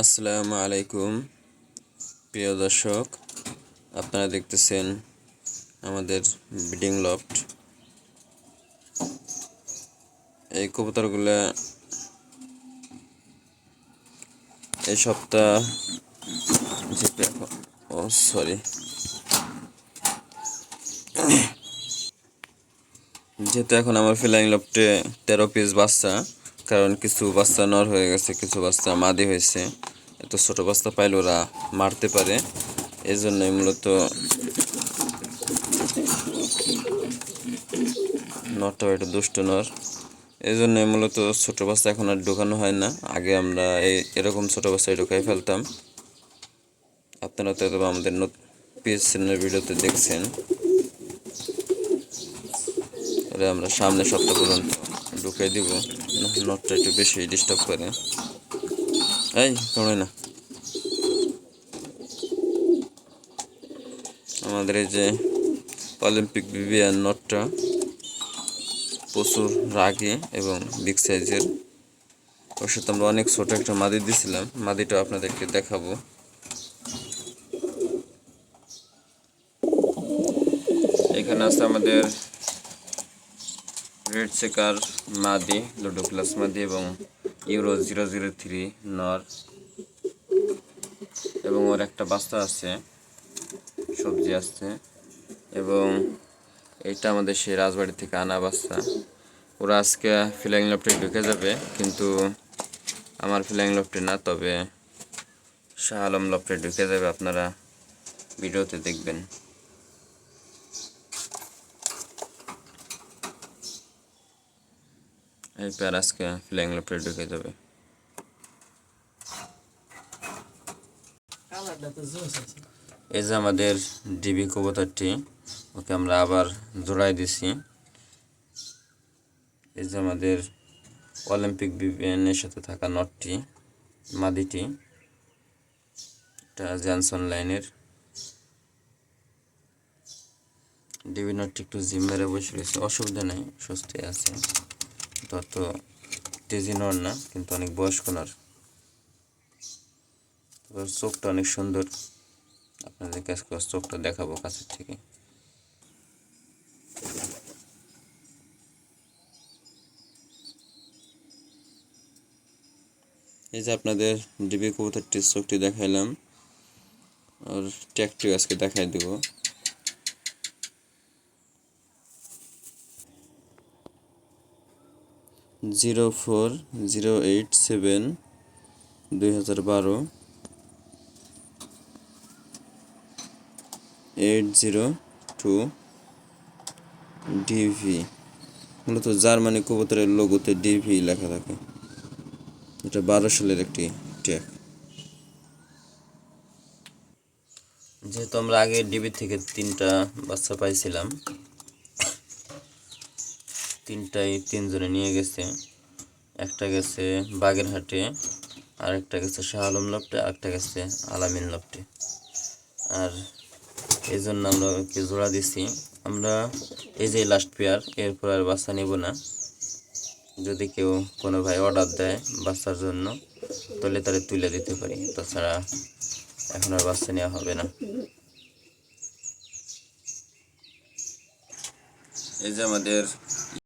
আসসালামু আলাইকুম প্রিয় দর্শক, আপনারা দেখতেছেন আমাদের ব্রিডিং লফট। এই কবুতরগুলো এই সপ্তাহ যেহেতু এখন আমার ফ্লাইং লফটে 13 পিস বাচ্চা, কারণ কিছু বাচ্চা নর হয়ে গেছে, কিছু বাচ্চা মাদি হয়েছে। এত ছোট বাচ্চা পাইলে ওরা মারতে পারে, এই জন্যই মূলত নরটা একটা দুষ্ট নর। এই জন্যই মূলত ছোট বাচ্চা এখন আর ঢোকানো হয় না। আগে আমরা এরকম ছোট বাচ্চায় ঢোকাই ফেলতাম। আপনারা তো আমাদের পিএস চ্যানেলের ভিডিওতে দেখছেন। আমরা সামনে সপ্তাহ পর্যন্ত ঢুকাই দিব। নটটা একটু বেশি ডিস্টার্ব করে। এই শোনে না, আমাদের এই যে অলিম্পিক বিবিয়ান নটটা প্রচুর রাগী এবং বিগ সাইজের। ওর সাথে আমরা অনেক ছোট একটা মাদি দিছিলাম, মাদিটা আপনাদেরকে দেখাবো। এখানে আছে আমাদের রেড চেকার মাদি, লুডো প্লাস মাদি এবং ইউরো 003 নর, এবং ওর একটা বাচ্চা আছে, সবজি আছে। এবং এইটা আমাদের সেই রাজবাড়ি থেকে আনা বাচ্চা। ওরা আজকে ফ্লাইং লফটে ঢুকে যাবে, কিন্তু আমার ফ্লাইং লফটে না, তবে শাহ আলম লফটে ঢুকে যাবে। আপনারা ভিডিওতে দেখবেন। এই পেয়ার আজকে ফ্লাইং লফটে ঢুকে যাবে। এই যে আমাদের ডিবি কবুতরটি, ওকে আমরা আবার জোড়াই দিছি। এই যে আমাদের অলিম্পিক বিবিএনের সাথে থাকা নটটি, মাদিটি, এটা জনসন লাইনের ডিবি নটটি। একটু জিম মেরে বসে রয়েছে, অসুবিধা নেই, সুস্থই আছে। তত তেজি নর না, কিন্তু অনেক বয়স্ক নর। চোখটা অনেক সুন্দর, আপনাদের কাছে চোখটা দেখাবো কাছের থেকে। এই যে আপনাদের ডিবি কবুতরটির চোখটি দেখাইলাম, আর ট্যাগটি আজকে দেখাই দেব। Zero 4087 2012 802 DV. মূলত জার্মানি কবুতরের লোগোতে ডিভি লেখা থাকে। এটা 12 সালের একটি ট্যাগ। যেহেতু আমরা আগে ডিবি থেকে 3টা বাচ্চা পাইছিলাম, 3টাই 3 জনে নিয়ে গেছে। একটা গেছে বাগেরহাটে, আর একটা গেছে শাহ আলম লফটে, আর একটা গেছে আলামিন লফটে। আর এই জন্য আমরা ওকে জোড়া দিছি। আমরা এই যে লাস্ট পেয়ার, এরপর আর বাচ্চা নেব না। যদি কেউ কোনো ভাই অর্ডার দেয় বাচ্চার জন্য, তাহলে তারা তুলে দিতে পারি, তাছাড়া এখন আর বাচ্চা নেওয়া হবে না। এই যে আমাদের